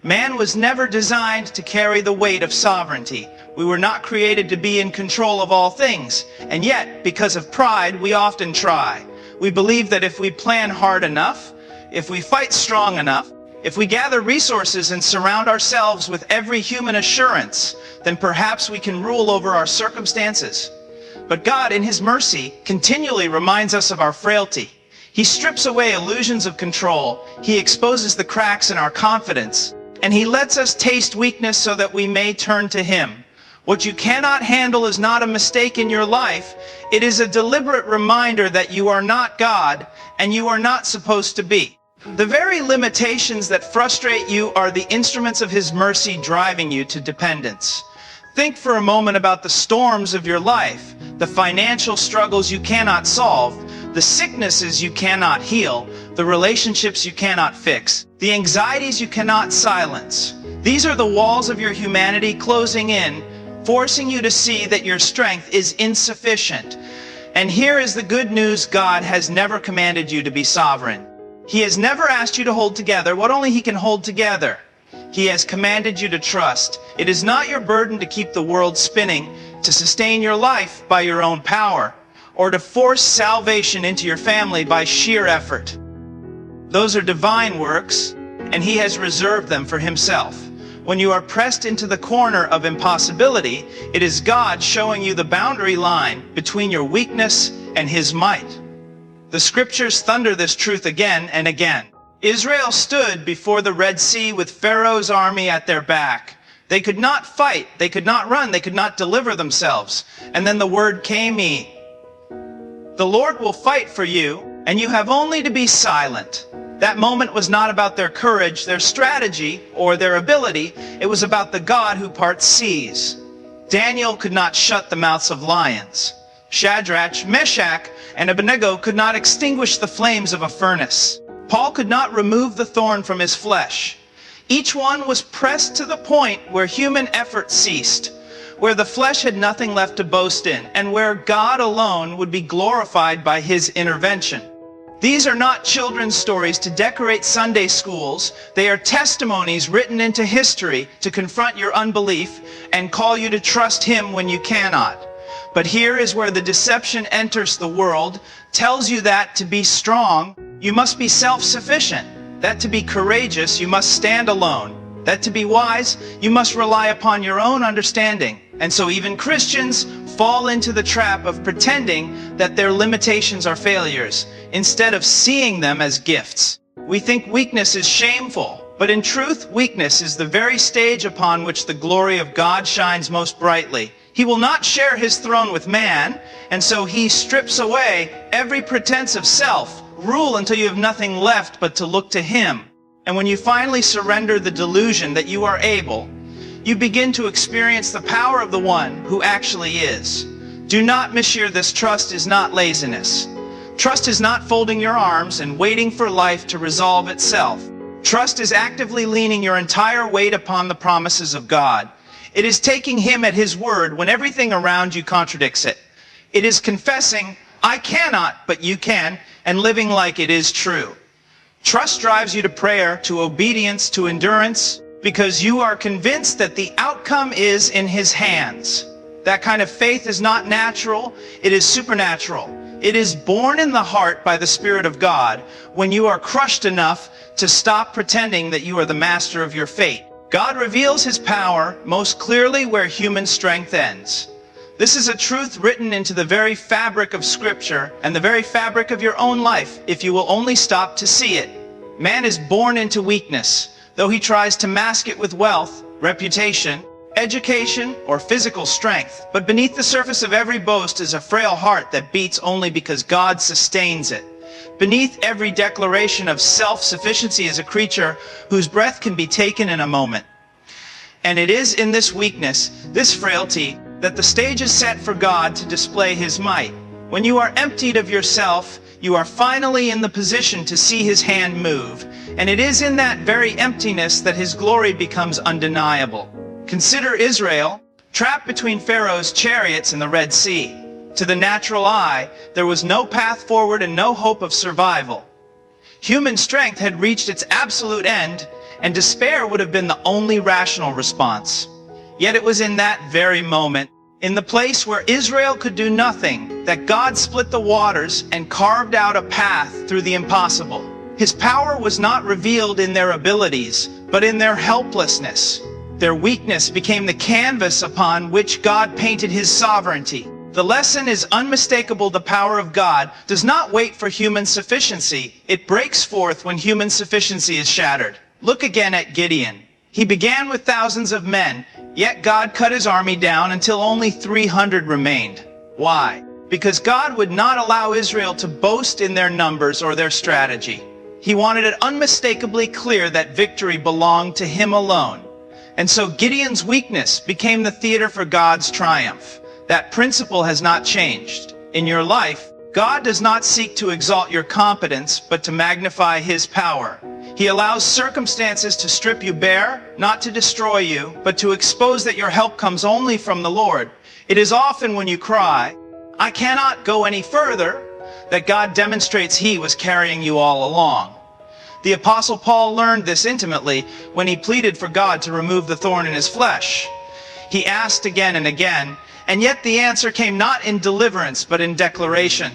Man was never designed to carry the weight of sovereignty. We were not created to be in control of all things. And yet, because of pride, we often try. We believe that if we plan hard enough, if we fight strong enough, if we gather resources and surround ourselves with every human assurance, then perhaps we can rule over our circumstances. But God, in His mercy, continually reminds us of our frailty. He strips away illusions of control. He exposes the cracks in our confidence. And He lets us taste weakness so that we may turn to Him. What you cannot handle is not a mistake in your life. It is a deliberate reminder that you are not God and you are not supposed to be. The very limitations that frustrate you are the instruments of His mercy driving you to dependence. Think for a moment about the storms of your life, the financial struggles you cannot solve, the sicknesses you cannot heal, the relationships you cannot fix, the anxieties you cannot silence. These are the walls of your humanity closing in, forcing you to see that your strength is insufficient. And here is the good news: God has never commanded you to be sovereign. He has never asked you to hold together what only He can hold together. He has commanded you to trust. It is not your burden to keep the world spinning, to sustain your life by your own power, or to force salvation into your family by sheer effort. Those are divine works, and He has reserved them for Himself. When you are pressed into the corner of impossibility, it is God showing you the boundary line between your weakness and His might. The Scriptures thunder this truth again and again. Israel stood before the Red Sea with Pharaoh's army at their back. They could not fight, they could not run, they could not deliver themselves. And then the word came, "The Lord will fight for you, and you have only to be silent." That moment was not about their courage, their strategy, or their ability. It was about the God who parts seas. Daniel could not shut the mouths of lions. Shadrach, Meshach, and Abednego could not extinguish the flames of a furnace. Paul could not remove the thorn from his flesh. Each one was pressed to the point where human effort ceased, where the flesh had nothing left to boast in, and where God alone would be glorified by His intervention. These are not children's stories to decorate Sunday schools. They are testimonies written into history to confront your unbelief and call you to trust Him when you cannot. But here is where the deception enters the world, tells you that to be strong, you must be self-sufficient, that to be courageous, you must stand alone, that to be wise, you must rely upon your own understanding. And so even Christians fall into the trap of pretending that their limitations are failures, instead of seeing them as gifts. We think weakness is shameful, but in truth, weakness is the very stage upon which the glory of God shines most brightly. He will not share His throne with man, and so He strips away every pretense of self. Rule until you have nothing left but to look to Him. And when you finally surrender the delusion that you are able, you begin to experience the power of the one who actually is. Do not mishear this. Trust is not laziness. Trust is not folding your arms and waiting for life to resolve itself. Trust is actively leaning your entire weight upon the promises of God. It is taking Him at His word when everything around you contradicts it. It is confessing, "I cannot, but you can," and living like it is true. Trust drives you to prayer, to obedience, to endurance, because you are convinced that the outcome is in His hands. That kind of faith is not natural, it is supernatural. It is born in the heart by the Spirit of God when you are crushed enough to stop pretending that you are the master of your fate. God reveals His power most clearly where human strength ends. This is a truth written into the very fabric of Scripture and the very fabric of your own life, if you will only stop to see it. Man is born into weakness, though he tries to mask it with wealth, reputation, education, or physical strength. But beneath the surface of every boast is a frail heart that beats only because God sustains it. Beneath every declaration of self-sufficiency is a creature whose breath can be taken in a moment. And it is in this weakness, this frailty, that the stage is set for God to display His might. When you are emptied of yourself, you are finally in the position to see His hand move. And it is in that very emptiness that His glory becomes undeniable. Consider Israel, trapped between Pharaoh's chariots in the Red Sea. To the natural eye, there was no path forward and no hope of survival. Human strength had reached its absolute end, and despair would have been the only rational response. Yet it was in that very moment, in the place where Israel could do nothing, that God split the waters and carved out a path through the impossible. His power was not revealed in their abilities, but in their helplessness. Their weakness became the canvas upon which God painted his sovereignty. The lesson is unmistakable. The power of God does not wait for human sufficiency. It breaks forth when human sufficiency is shattered. Look again at Gideon. He began with thousands of men, yet God cut his army down until only 300 remained. Why? Because God would not allow Israel to boast in their numbers or their strategy. He wanted it unmistakably clear that victory belonged to him alone. And so Gideon's weakness became the theater for God's triumph. That principle has not changed. In your life, God does not seek to exalt your competence, but to magnify his power. He allows circumstances to strip you bare, not to destroy you, but to expose that your help comes only from the Lord. It is often when you cry, "I cannot go any further," that God demonstrates he was carrying you all along. The Apostle Paul learned this intimately when he pleaded for God to remove the thorn in his flesh. He asked again and again, and yet the answer came not in deliverance, but in declaration.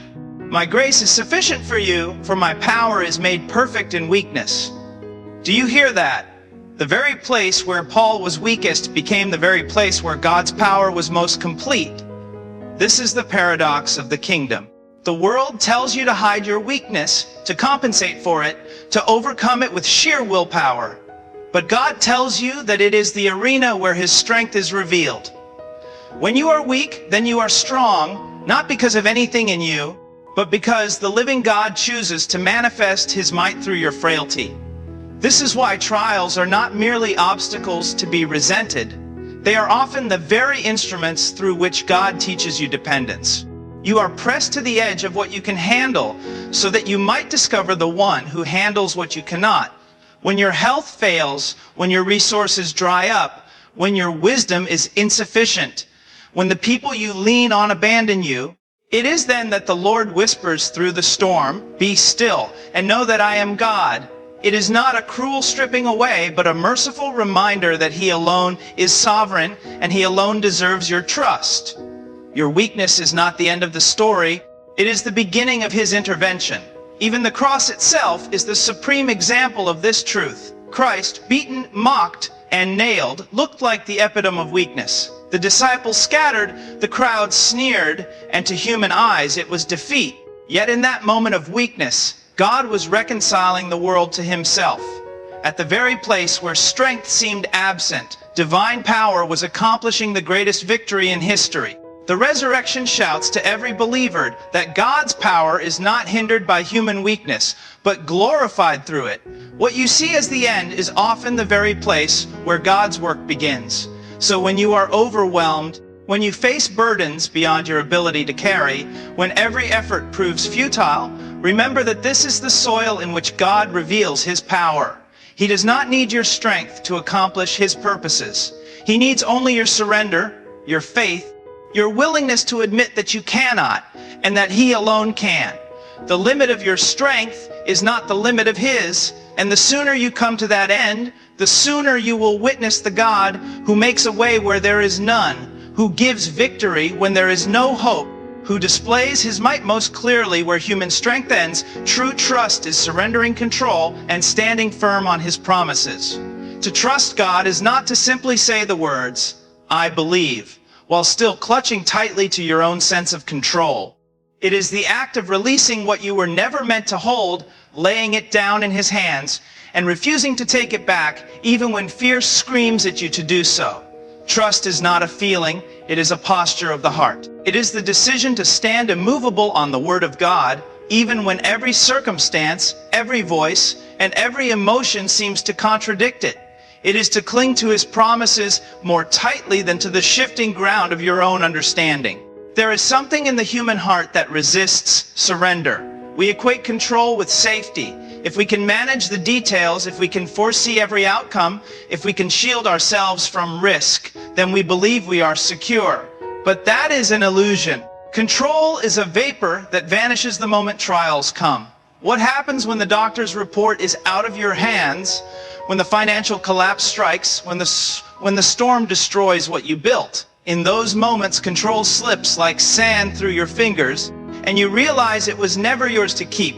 "My grace is sufficient for you, for my power is made perfect in weakness." Do you hear that? The very place where Paul was weakest became the very place where God's power was most complete. This is the paradox of the kingdom. The world tells you to hide your weakness, to compensate for it, to overcome it with sheer willpower. But God tells you that it is the arena where his strength is revealed. When you are weak, then you are strong, not because of anything in you, but because the living God chooses to manifest his might through your frailty. This is why trials are not merely obstacles to be resented. They are often the very instruments through which God teaches you dependence. You are pressed to the edge of what you can handle so that you might discover the one who handles what you cannot. When your health fails, when your resources dry up, when your wisdom is insufficient, when the people you lean on abandon you, it is then that the Lord whispers through the storm, "Be still, and know that I am God." It is not a cruel stripping away, but a merciful reminder that he alone is sovereign and he alone deserves your trust. Your weakness is not the end of the story. It is the beginning of his intervention. Even the cross itself is the supreme example of this truth. Christ, beaten, mocked, and nailed, looked like the epitome of weakness. The disciples scattered, the crowd sneered, and to human eyes it was defeat. Yet in that moment of weakness, God was reconciling the world to himself. At the very place where strength seemed absent, divine power was accomplishing the greatest victory in history. The resurrection shouts to every believer that God's power is not hindered by human weakness, but glorified through it. What you see as the end is often the very place where God's work begins. So when you are overwhelmed, when you face burdens beyond your ability to carry, when every effort proves futile, remember that this is the soil in which God reveals his power. He does not need your strength to accomplish his purposes. He needs only your surrender, your faith, your willingness to admit that you cannot, and that he alone can. The limit of your strength is not the limit of his, and the sooner you come to that end, the sooner you will witness the God who makes a way where there is none, who gives victory when there is no hope, who displays his might most clearly where human strength ends. True trust is surrendering control and standing firm on his promises. To trust God is not to simply say the words, "I believe," while still clutching tightly to your own sense of control. It is the act of releasing what you were never meant to hold, laying it down in his hands, and refusing to take it back, even when fear screams at you to do so. Trust is not a feeling, it is a posture of the heart. It is the decision to stand immovable on the Word of God, even when every circumstance, every voice, and every emotion seems to contradict it. It is to cling to his promises more tightly than to the shifting ground of your own understanding. There is something in the human heart that resists surrender. We equate control with safety. If we can manage the details, if we can foresee every outcome, if we can shield ourselves from risk, then we believe we are secure. But that is an illusion. Control is a vapor that vanishes the moment trials come. What happens when the doctor's report is out of your hands, when the financial collapse strikes, when the storm destroys what you built. In those moments, control slips like sand through your fingers, and you realize it was never yours to keep.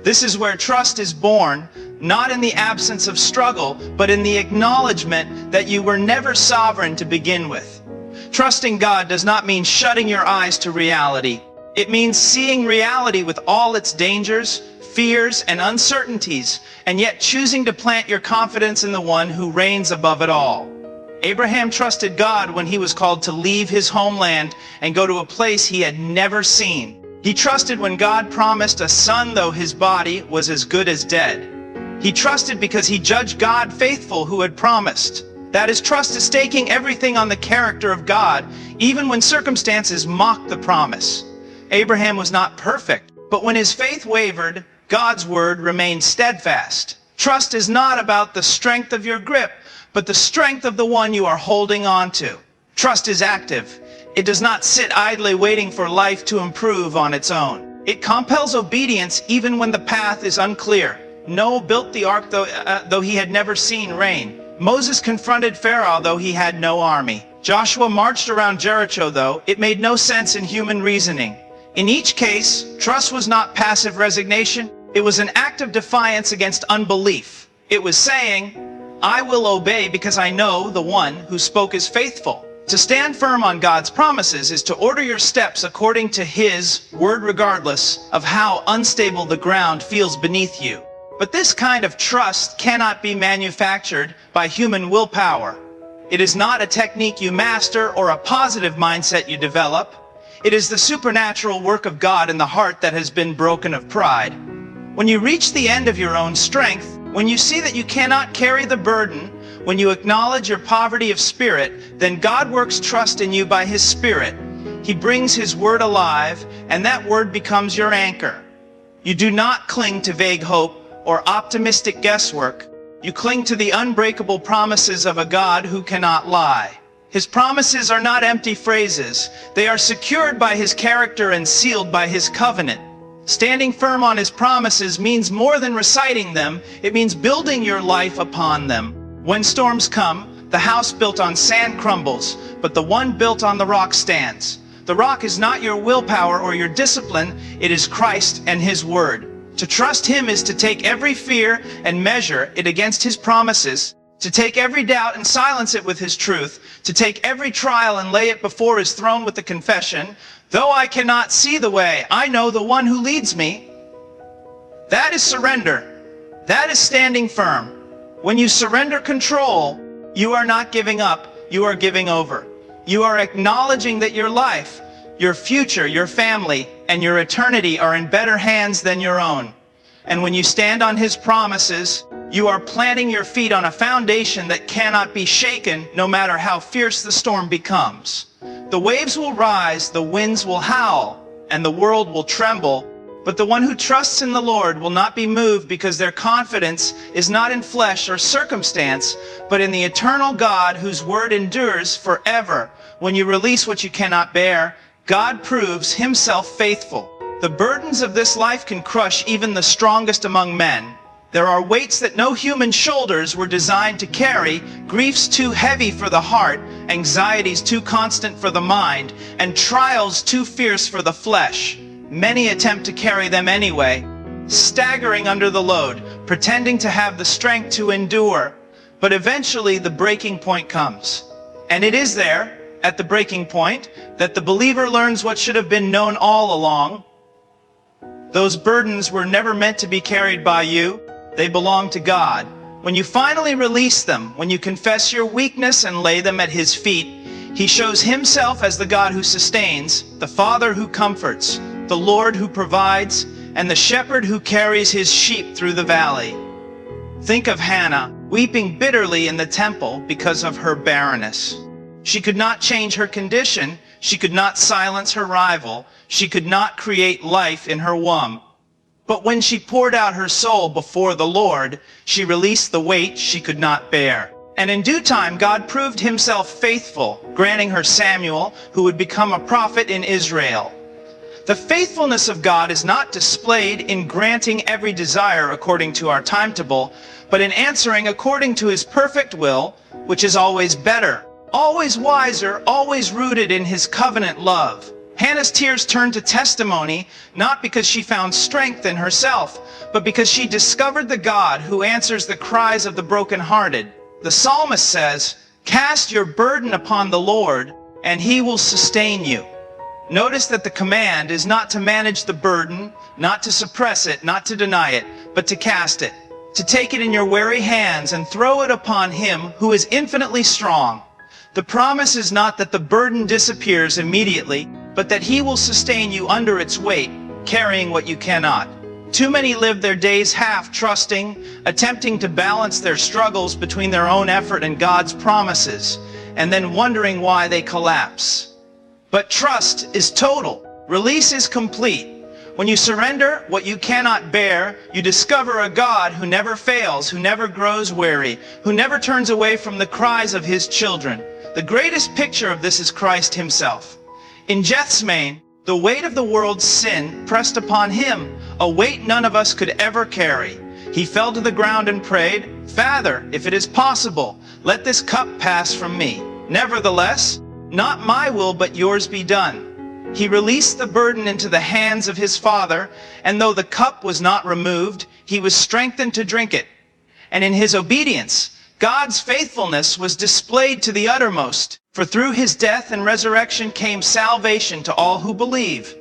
This is where trust is born, not in the absence of struggle, but in the acknowledgement that you were never sovereign to begin with. Trusting God does not mean shutting your eyes to reality. It means seeing reality with all its dangers, fears, and uncertainties, and yet choosing to plant your confidence in the one who reigns above it all. Abraham trusted God when he was called to leave his homeland and go to a place he had never seen. He trusted when God promised a son, though his body was as good as dead. He trusted because he judged God faithful who had promised. That is, trust is staking everything on the character of God, even when circumstances mocked the promise. Abraham was not perfect, but when his faith wavered, God's word remained steadfast. Trust is not about the strength of your grip, but the strength of the one you are holding on to. Trust is active. It does not sit idly waiting for life to improve on its own. It compels obedience even when the path is unclear. Noah built the ark though he had never seen rain. Moses confronted Pharaoh though he had no army. Joshua marched around Jericho though it made no sense in human reasoning. In each case, trust was not passive resignation. It was an act of defiance against unbelief. It was saying, I will obey because I know the one who spoke is faithful. To stand firm on God's promises is to order your steps according to his word regardless of how unstable the ground feels beneath you. But this kind of trust cannot be manufactured by human willpower. It is not a technique you master or a positive mindset you develop. It is the supernatural work of God in the heart that has been broken of pride. When you reach the end of your own strength, when you see that you cannot carry the burden, when you acknowledge your poverty of spirit, then God works trust in you by his Spirit. He brings his word alive, and that word becomes your anchor. You do not cling to vague hope or optimistic guesswork. You cling to the unbreakable promises of a God who cannot lie. His promises are not empty phrases. They are secured by his character and sealed by his covenant. Standing firm on his promises means more than reciting them. It means building your life upon them. When storms come, the house built on sand crumbles, but the one built on the rock stands. The rock is not your willpower or your discipline. It is Christ and his word. To trust him is to take every fear and measure it against his promises, to take every doubt and silence it with his truth, to take every trial and lay it before his throne with the confession, though I cannot see the way, I know the one who leads me. That is surrender. That is standing firm. When you surrender control, you are not giving up, you are giving over. You are acknowledging that your life, your future, your family, and your eternity are in better hands than your own. And when you stand on his promises, you are planting your feet on a foundation that cannot be shaken no matter how fierce the storm becomes. The waves will rise, the winds will howl, and the world will tremble. But the one who trusts in the Lord will not be moved because their confidence is not in flesh or circumstance, but in the eternal God whose word endures forever. When you release what you cannot bear, God proves himself faithful. The burdens of this life can crush even the strongest among men. There are weights that no human shoulders were designed to carry, griefs too heavy for the heart, anxieties too constant for the mind, and trials too fierce for the flesh. Many attempt to carry them anyway, staggering under the load, pretending to have the strength to endure. But eventually the breaking point comes. And it is there, at the breaking point, that the believer learns what should have been known all along. Those burdens were never meant to be carried by you. They belong to God. When you finally release them, when you confess your weakness and lay them at his feet, he shows himself as the God who sustains, the Father who comforts, the Lord who provides, and the shepherd who carries his sheep through the valley. Think of Hannah, weeping bitterly in the temple because of her barrenness. She could not change her condition. She could not silence her rival. She could not create life in her womb. But when she poured out her soul before the Lord, she released the weight she could not bear. And in due time, God proved himself faithful, granting her Samuel, who would become a prophet in Israel. The faithfulness of God is not displayed in granting every desire according to our timetable, but in answering according to his perfect will, which is always better, always wiser, always rooted in his covenant love. Hannah's tears turned to testimony, not because she found strength in herself, but because she discovered the God who answers the cries of the brokenhearted. The psalmist says, "Cast your burden upon the Lord, and he will sustain you." Notice that the command is not to manage the burden, not to suppress it, not to deny it, but to cast it, to take it in your weary hands and throw it upon him who is infinitely strong. The promise is not that the burden disappears immediately, but that he will sustain you under its weight, carrying what you cannot. Too many live their days half-trusting, attempting to balance their struggles between their own effort and God's promises, and then wondering why they collapse. But trust is total. Release is complete. When you surrender what you cannot bear, you discover a God who never fails, who never grows weary, who never turns away from the cries of his children. The greatest picture of this is Christ himself. In Gethsemane, the weight of the world's sin pressed upon him, a weight none of us could ever carry. He fell to the ground and prayed, "Father, if it is possible, let this cup pass from me. Nevertheless, not my will but yours be done." He released the burden into the hands of his Father, and though the cup was not removed, he was strengthened to drink it. And in his obedience, God's faithfulness was displayed to the uttermost, for through his death and resurrection came salvation to all who believe.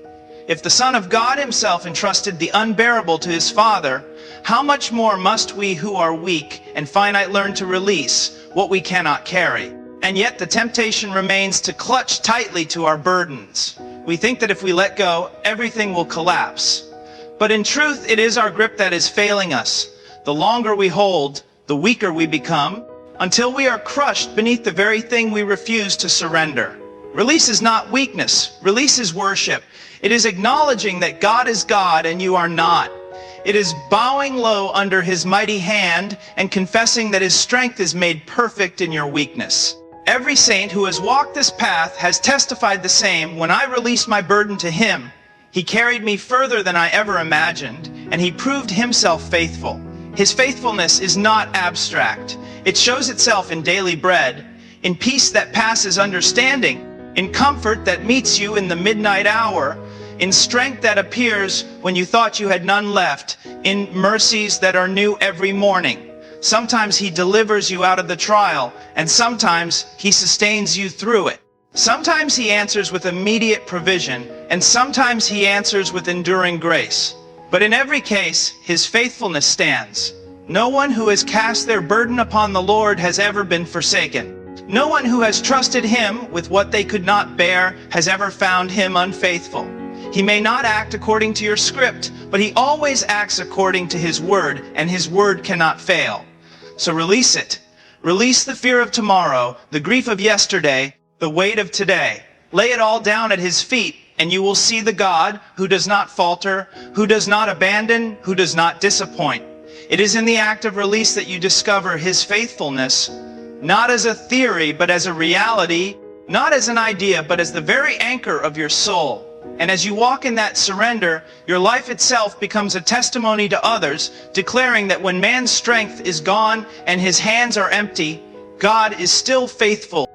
If the Son of God himself entrusted the unbearable to his Father, how much more must we who are weak and finite learn to release what we cannot carry? And yet the temptation remains to clutch tightly to our burdens. We think that if we let go, everything will collapse. But in truth, it is our grip that is failing us. The longer we hold, the weaker we become, until we are crushed beneath the very thing we refuse to surrender. Release is not weakness. Release is worship. It is acknowledging that God is God and you are not. It is bowing low under his mighty hand and confessing that his strength is made perfect in your weakness. Every saint who has walked this path has testified the same. When I released my burden to him, he carried me further than I ever imagined, and he proved himself faithful. His faithfulness is not abstract. It shows itself in daily bread, in peace that passes understanding, in comfort that meets you in the midnight hour, in strength that appears when you thought you had none left, in mercies that are new every morning. Sometimes he delivers you out of the trial, and sometimes he sustains you through it. Sometimes he answers with immediate provision, and sometimes he answers with enduring grace. But in every case, his faithfulness stands. No one who has cast their burden upon the Lord has ever been forsaken. No one who has trusted him with what they could not bear has ever found him unfaithful. He may not act according to your script, but he always acts according to his word, and his word cannot fail. So release it. Release the fear of tomorrow, the grief of yesterday, the weight of today. Lay it all down at his feet, and you will see the God who does not falter, who does not abandon, who does not disappoint. It is in the act of release that you discover his faithfulness, not as a theory, but as a reality, not as an idea, but as the very anchor of your soul. And as you walk in that surrender, your life itself becomes a testimony to others, declaring that when man's strength is gone and his hands are empty, God is still faithful.